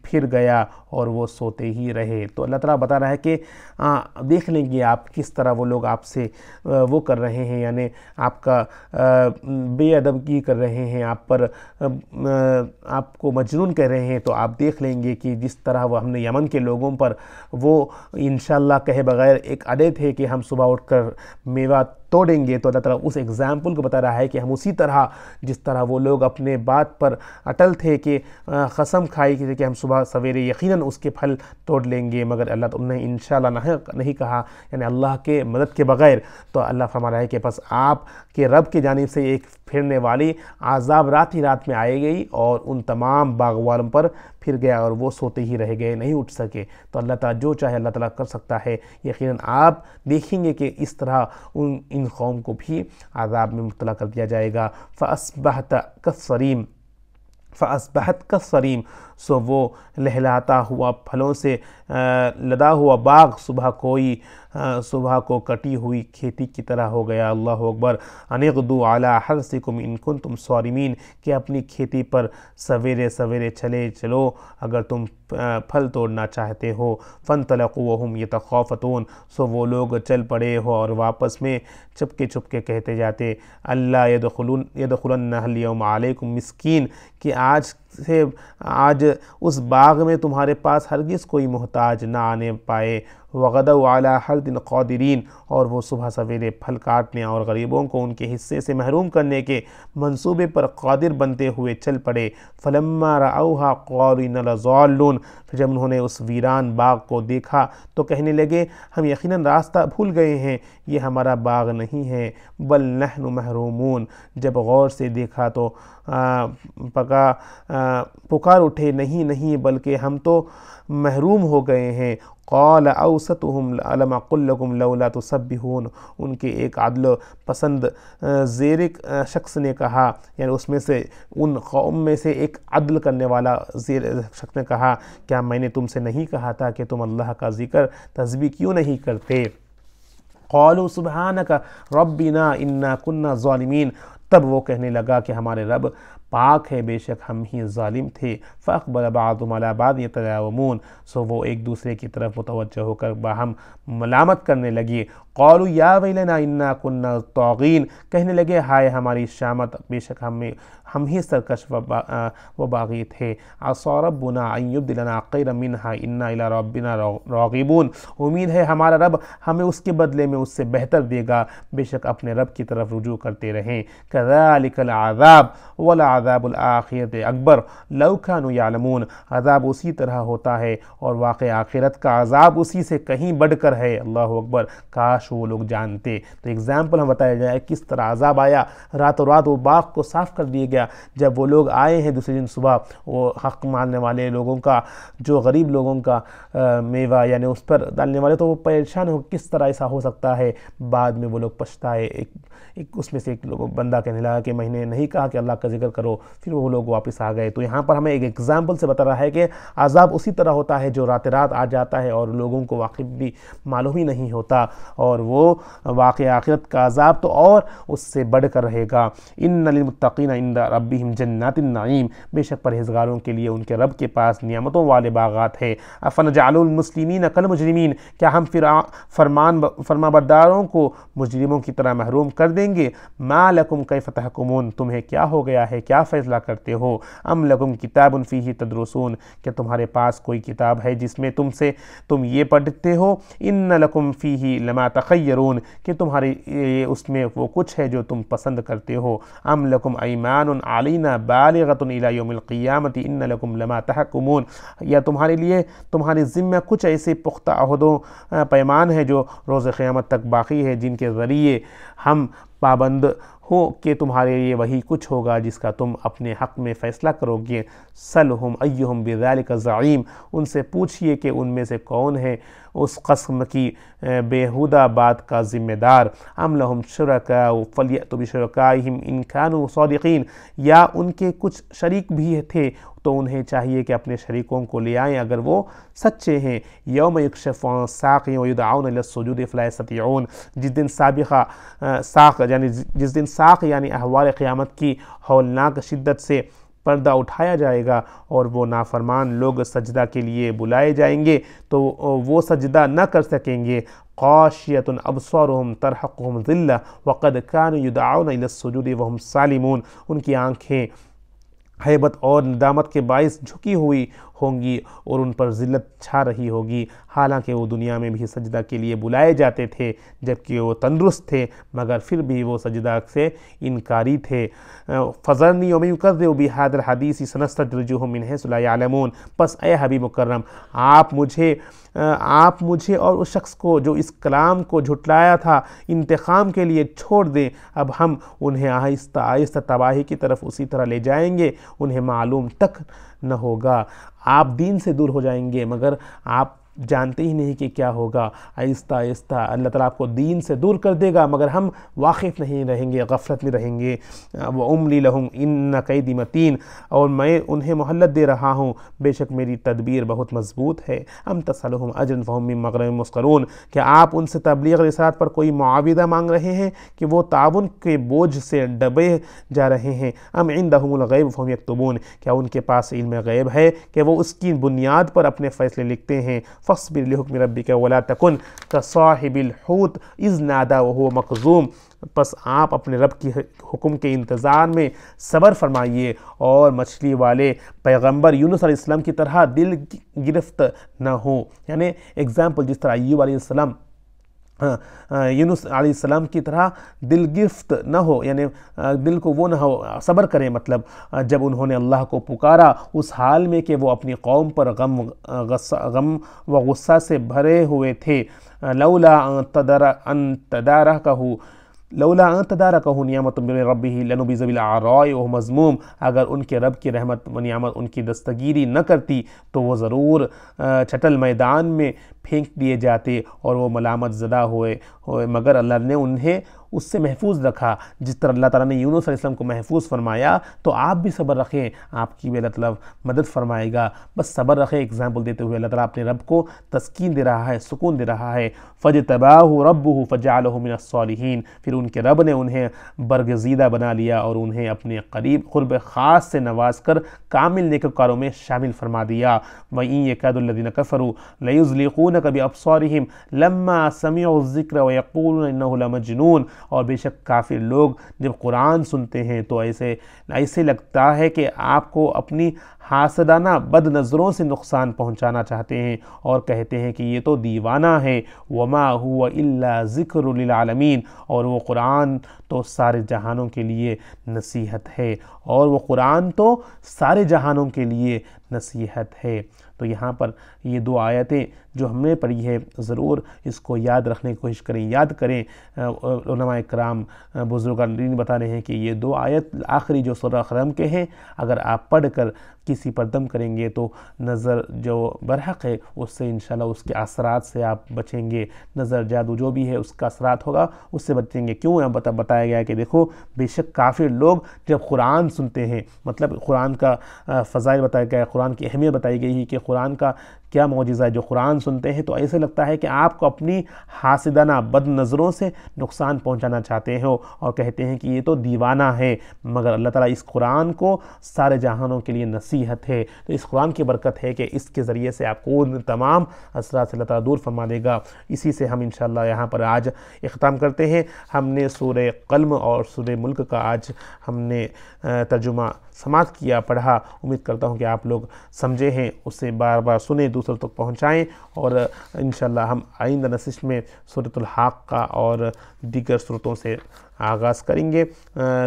پھر گیا اور وہ سوتے ہی رہے۔ تو اللہ تعالیٰ بتا رہا ہے کہ دیکھ لیں گے آپ کس طرح وہ لوگ آپ سے وہ کر رہے ہیں، یعنی آپ کا بے ادبی کر رہے ہیں، آپ کو مجنون کہہ رہے ہیں، تو آپ دیکھ لیں گے کہ جس طرح وہ ہم نے یمن کے لوگوں پر وہ انشاءاللہ کہے بغیر ایک اڈے تھے کہ ہم صبح اٹھ کر میوہ توڑیں گے، تو اللہ تعالیٰ اس ایگزامپل کو بتا رہا ہے کہ ہم اسی طرح جس طرح وہ لوگ اپنے بات پر اٹل تھے کہ قسم کھائی تھی کہ ہم صبح سویرے یقیناً اس کے پھل توڑ لیں گے، مگر اللہ تعالیٰ نے انشاءاللہ نہیں کہا، یعنی اللہ کے مدد کے بغیر۔ تو اللہ فرما رہا ہے کہ پس آپ کے رب کی جانب سے ایک پھرنے والی عذاب رات ہی رات میں آئے گئی اور ان تمام باغ والوں پر پھر گیا اور وہ سوتے ہی رہ گئے، نہیں اٹھ سکے۔ تو اللہ تعالیٰ جو چاہے اللہ تعالیٰ کر سکتا ہے۔ یقیناً آپ دیکھیں گے کہ اس طرح ان قوم کو بھی عذاب میں مبتلا کر دیا جائے گا۔ فَأَصْبَحَتْ كَالصَّرِيمِ، سو وہ لہلاتا ہوا پھلوں سے لدا ہوا باغ صبح کو کٹی ہوئی کھیتی کی طرح ہو گیا۔ اللہ اکبر۔ ان اغدوا علی حرثکم ان کنتم صارمین، کہ اپنی کھیتی پر سویرے سویرے چلو اگر تم پھل توڑنا چاہتے ہو۔ فانطلقوا وہم یتخافتون، سو وہ لوگ چل پڑے ہو اور واپس میں چپکے کہتے جاتے، اللہ یدخلنہ اليوم علیکم مسکین، کہ آج اس باغ میں تمہارے پاس ہرگز کوئی محتاج نہ آنے پائے۔ وغدوا علی حرد قادرین، اور وہ صبح سویرے پھل کاٹنے اور غریبوں کو ان کے حصے سے محروم کرنے کے منصوبے پر قادر بنتے ہوئے چل پڑے۔ فلما رأوها قالوا انا لضالون، پھر جب انہوں نے اس ویران باغ کو دیکھا تو کہنے لگے ہم یقیناً راستہ بھول گئے ہیں، یہ ہمارا باغ نہیں ہے، بل نحن محرومون۔ جب غور سے دیکھا تو پکار اٹھے، نہیں بلکہ ہم تو محروم ہو گئے ہیں۔ قال اوسطهم الم اقل لكم لولا تسبحون، ان کے ایک عدل پسند زیرک شخص نے کہا، یعنی اس میں سے ان قوم میں سے ایک عدل کرنے والا شخص نے کہا، کیا میں نے تم سے نہیں کہا تھا کہ تم اللہ کا ذکر تسبیح کیوں نہیں کرتے؟ قالوا سبحانک ربنا انا كنا ظالمین، تب وہ کہنے لگا کہ ہمارے رب پاک ہے، بے شک ہم ہی ظالم تھے۔ فاقبل بعضهم على بعض يتلاومون، سو وہ ایک دوسرے کی طرف متوجہ ہو کر باہم ملامت کرنے لگی۔ قالوا یا ویلنا انا كنا طاغین، کہنے لگے ہائے ہماری شامت، بے شک ہم ہی سرکش و باغی تھے۔ عصى ربنا ان يبدلنا خيرا منها انا الى ربنا راغبون، امید ہے ہمارا رب ہمیں اس کے بدلے میں اس سے بہتر دے گا، بے شک اپنے رب کی طرف رجوع کرتے رہیں۔ كذلك العذاب ولعذاب الآخرة اکبر لو كانوا يعلمون، عذاب اسی طرح ہوتا ہے اور واقع آخرت کا عذاب اسی سے کہیں بڑھ کر ہے، اللہ اکبر، کاش وہ لوگ جانتے۔ تو اگزامپل ہم بتایا جائے کس طرح عذاب آیا، راتوں رات وہ باغ کو صاف کر دیا گیا۔ جب وہ لوگ آئے ہیں دوسرے دن صبح، وہ حق ماننے والے لوگوں کا، جو غریب لوگوں کا میوہ یعنی اس پر ڈالنے والے، تو وہ پریشان ہو کس طرح ایسا ہو سکتا ہے۔ بعد میں وہ لوگ پچھتائے، اس میں سے ایک بندہ کہنے لگا کہ میں نے نہیں کہا کہ اللہ کا ذکر کرو، پھر وہ لوگ واپس آ گئے۔ تو یہاں پر ہمیں ایک ایگزامپل سے بتا رہا ہے کہ عذاب اسی طرح ہوتا ہے جو رات آ جاتا ہے اور لوگوں کو واقف بھی معلوم ہی نہیں ہوتا، اور وہ واقع آخرت کا عذاب تو اور اس سے بڑھ کر رہے گا۔ ان للمتقین عند ربهم جنات النعیم، بے شک پرہیزگاروں کے لیے ان کے رب کے پاس نعمتوں والے باغات ہے۔ افنجعل المسلمین کالمجرمین، کیا ہم فرما برداروں کو مجرموں کی طرح محروم کر دیں گے؟ ما لکم کیف تحکمون، تمہیں کیا ہو گیا ہے، کیا فیصلہ کرتے ہو؟ ام لکم کتاب فیہ تدرسون، کہ تمہارے پاس کوئی کتاب ہے جس میں تم یہ پڑھتے ہو؟ ان لکم فیہ لما تخیرون، کہ تمہارے اس میں وہ کچھ ہے جو تم پسند کرتے ہو۔ ام لکم ایمان علینا بالغۃ الی یوم القیامۃ ان لکم لما تحکمون، یا تمہارے لیے تمہارے ذمہ کچھ ایسے پختہ عہدوں پیمان ہے جو روز قیامت تک باقی ہے، جن کے ذریعے ہم پابند ہو کہ تمہارے لیے وہی کچھ ہوگا جس کا تم اپنے حق میں فیصلہ کرو گے۔ سلہم ایہم بذالک زعیم، ان سے پوچھئے کہ ان میں سے کون ہے اس قسم کی بیہودہ بات کا ذمہ دار۔ ام لہم شرکاء فلیأتوا بشرکائہم ان کانوا صادقین، یا ان کے کچھ شریک بھی تھے تو انہیں چاہیے کہ اپنے شریکوں کو لے آئیں اگر وہ سچے ہیں۔ یوم یکشف عن ساق ویدعون الی السجود فلا یستطیعون، جس دن ساق یعنی احوال قیامت کی ہولناک شدت سے پردہ اٹھایا جائے گا اور وہ نافرمان لوگ سجدہ کے لیے بلائے جائیں گے تو وہ سجدہ نہ کر سکیں گے۔ خاشعۃ ابصارهم ترہقهم ذلہ وقد كانوا يدعون الى السجود وهم سالمون، ان کی آنکھیں ہیبت اور ندامت کے باعث جھکی ہوئی ہوں گی اور ان پر ذلت چھا رہی ہوگی، حالانکہ وہ دنیا میں بھی سجدہ کے لیے بلائے جاتے تھے جبکہ وہ تندرست تھے، مگر پھر بھی وہ سجدہ سے انکاری تھے۔ فذرنی ومن یکذب بہذا الحدیث سنستدرجهم من حیث لا یعلمون، پس اے حبیب مکرم آپ مجھے اور اس شخص کو جو اس کلام کو جھٹلایا تھا انتقام کے لیے چھوڑ دیں، اب ہم انہیں آہستہ آہستہ تباہی کی طرف اسی طرح لے جائیں گے انہیں معلوم تک نہ ہوگا۔ آپ دین سے دور ہو جائیں گے مگر آپ جانتے ہی نہیں کہ کیا ہوگا، آہستہ آہستہ اللہ تعالیٰ آپ کو دین سے دور کر دے گا، مگر ہم واقف نہیں رہیں گے، غفلت میں رہیں گے۔ وَأُمْلِي لَهُمْ إِنَّ كَيْدِي مَتِينٌ، اور میں انہیں مہلت دے رہا ہوں، بے شک میری تدبیر بہت مضبوط ہے۔ أَمْ تَسْأَلُهُمْ أَجْرًا فَهُمْ مِنْ مَغْرَمٍ مُثْقَلُونَ، کہ آپ ان سے تبلیغ رسالت پر کوئی معاوضہ مانگ رہے ہیں کہ وہ تعاون کے بوجھ سے ڈبے جا رہے ہیں۔ أَمْ عِنْدَهُمُ الْغَيْبُ فَهُمْ يَكْتُبُونَ، کیا ان کے پاس علم غیب ہے کہ وہ اس کی بنیاد پر اپنے فیصلے لکھتے ہیں۔ فَاصْبِرْ لِحُكْمِ رَبِّكَ وَلَا تَكُنْ كَصَاحِبِ الْحُوتِ إِذْ نَادَىٰ وَهُوَ مَكْظُومٌ، پس آپ اپنے رب کی حکم کے انتظار میں صبر فرمائیے اور مچھلی والے پیغمبر یونس علیہ السلام کی طرح دل گرفت نہ ہو، یعنی اگزامپل جس طرح ایوب علیہ السلام یونس علیہ السلام کی طرح دل گرفت نہ ہو، یعنی دل کو وہ نہ ہو، صبر کریں، مطلب جب انہوں نے اللہ کو پکارا اس حال میں کہ وہ اپنی قوم پر غم و غصہ سے بھرے ہوئے تھے۔ لولا ان تدارکہ نعمت من ربہ لنبذ بالعراء وهو مذموم، اگر ان کے رب کی رحمت و نعمت ان کی دستگیری نہ کرتی تو وہ ضرور چٹل میدان میں پھینک دیے جاتے اور وہ ملامت زدہ ہوئے، مگر اللہ نے انہیں اس سے محفوظ رکھا۔ جس طرح اللہ تعالیٰ نے یونس علیہ السلام کو محفوظ فرمایا تو آپ بھی صبر رکھیں، آپ کی بھی اللہ تعالیٰ مدد فرمائے گا، بس صبر رکھیں۔ اگزامپل دیتے ہوئے اللہ تعالیٰ اپنے رب کو تسکین دے رہا ہے، سکون دے رہا ہے۔ فَاجْتَبَاهُ رَبُّهُ فَجَعَلَهُ مِنَ الصَّالِحِينَ، پھر ان کے رب نے انہیں برگزیدہ بنا لیا اور انہیں اپنے قریب قرب خاص سے نواز کر کامل نیکوکاروں میں شامل فرما دیا۔ وَإِن يَكَادُ الَّذِينَ كَفَرُوا لَيُزْلِقُونَكَ بِأَبْصَارِهِمْ لَمَّا سَمِعُوا الذِّكْرَ وَيَقُولُونَ إِنَّهُ لَمَجْنُونٌ، اور بے شک کافر لوگ جب قرآن سنتے ہیں تو ایسے لگتا ہے کہ آپ کو اپنی حاسدانہ بد نظروں سے نقصان پہنچانا چاہتے ہیں اور کہتے ہیں کہ یہ تو دیوانہ ہے۔ وما هو الا ذکر للعالمین، اور وہ قرآن تو سارے جہانوں کے لیے نصیحت ہے، اور وہ قرآن تو سارے جہانوں کے لیے نصیحت ہے۔ تو یہاں پر یہ دو آیتیں جو ہم نے پڑھی ہے ضرور اس کو یاد رکھنے کی کوشش کریں، یاد کریں۔ علماء کرام بزرگان دین بتا رہے ہیں کہ یہ دو آیت آخری جو سورہ قلم کے ہیں، اگر آپ پڑھ کر کسی پر دم کریں گے تو نظر جو برحق ہے اس سے انشاءاللہ اس کے اثرات سے آپ بچیں گے، نظر جادو جو بھی ہے اس کا اثرات ہوگا اس سے بچیں گے۔ کیوں یہاں بتایا گیا ہے کہ دیکھو بے شک کافر لوگ جب قرآن سنتے ہیں، مطلب قرآن کا فضائل بتایا گیا ہے، قرآن کی اہمیت بتائی گئی ہے کہ قرآن کا کیا معجزہ ہے، جو قرآن سنتے ہیں تو ایسے لگتا ہے کہ آپ کو اپنی حاسدانہ بد نظروں سے نقصان پہنچانا چاہتے ہو اور کہتے ہیں کہ یہ تو دیوانہ ہے، مگر اللہ تعالیٰ اس قرآن کو سارے جہانوں کے لیے نصیحت ہے۔ تو اس قرآن کی برکت ہے کہ اس کے ذریعے سے آپ کو تمام اثرات سے اللہ تعالیٰ دور فرما دے گا۔ اسی سے ہم انشاءاللہ یہاں پر آج اختتام کرتے ہیں۔ ہم نے سورہ قلم اور سورہ ملک کا آج ہم نے ترجمہ سماعت کیا، پڑھا۔ امید کرتا ہوں کہ آپ لوگ سمجھے ہیں، اسے بار بار سنیں، دوسروں تک پہنچائیں، اور انشاءاللہ ہم آئندہ نشست میں سورۃ الحاقہ اور دیگر سورتوں سے آغاز کریں گے۔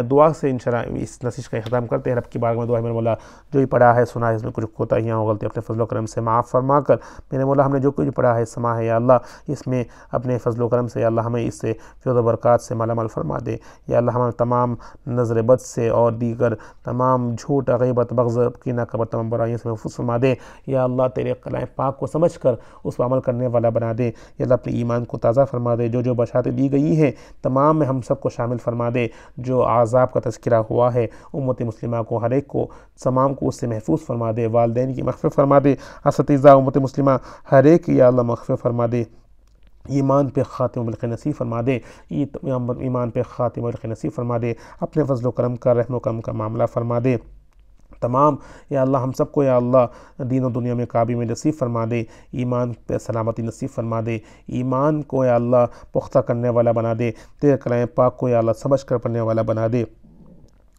دعا سے انشاءاللہ اس نشست کا اختتام کرتے ہیں۔ رب کی بارگاہ میں دعا ہے میرے مولا جو ہی پڑھا ہے سنا ہے اس میں کچھ کوتاہیاں ہو غلطی اپنے فضل و کرم سے معاف فرما کر، میرے مولا ہم نے جو کچھ پڑھا ہے سما ہے یا اللہ اس میں اپنے فضل و کرم سے یا اللہ ہمیں اس سے فیض و برکات سے مالا مال فرما دے یا اللہ، ہمیں تمام نظر بد سے اور دیگر تمام جھوٹ غیبت بغض کینہ کبر تمام برائیوں سے محفوظ فرما دے یا اللہ، تیرے کلام پاک کو سمجھ کر اس پر عمل کرنے والا بنا دے یا اللہ، اپنے ایمان کو تازہ فرما دے، جو بشارتیں دی گئی ہیں تمام میں ہم سب کو شامل فرما دے، جو عذاب کا تذکرہ ہوا ہے امت مسلمہ کو ہر ایک کو تمام کو اس سے محفوظ فرما دے، والدین کی مغفرت فرما دے، اساتذہ امت مسلمہ ہر ایک یا اللہ مغفرت فرما دے، ایمان پہ خاتمہ بالخیر نصیب فرما دے، ایمان پہ خاتمہ بالخیر نصیب فرما دے، اپنے فضل و کرم کا رحم و کرم کا معاملہ فرما دے، تمام یا اللہ ہم سب کو یا اللہ دین و دنیا میں کامیابی نصیب فرما دے، ایمان پہ سلامتی نصیب فرما دے، ایمان کو یا اللہ پختہ کرنے والا بنا دے، تیرے کلام پاک کو یا اللہ سمجھ کر پڑھنے والا بنا دے،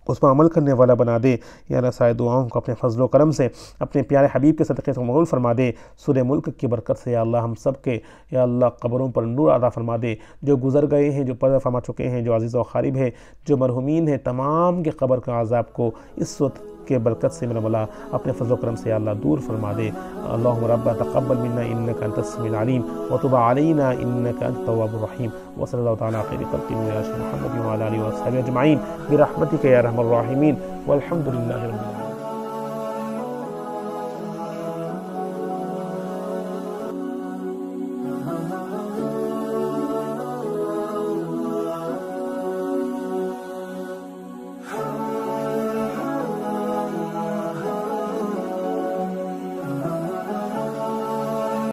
اس پر عمل کرنے والا بنا دے یا اللہ، سائے دعاؤں کو اپنے فضل و کرم سے اپنے پیارے حبیب کے صدقے سے مقبول فرما دے، سورہ ملک کی برکت سے یا اللہ ہم سب کے یا اللہ قبروں پر نور عطا فرما دے، جو گزر گئے ہیں، جو پردہ فرما چکے ہیں، جو عزیز و اقارب ہیں، جو مرحومین ہیں، تمام کے قبر کا عذاب کو اس وقت کے برکت سے میرا مولا اپنے فضل و کرم سے یا اللہ دور فرما دے۔ اللہم ربنا تقبل منا انک انت السمیع العلیم وتب علینا انک انت التواب الرحیم، وصلی اللہ تعالیٰ علی خیر خلقہ محمد وعلی آلہ وصحبہ اجمعین برحمتک یا ارحم الراحمین، والحمد للہ رب العالمین۔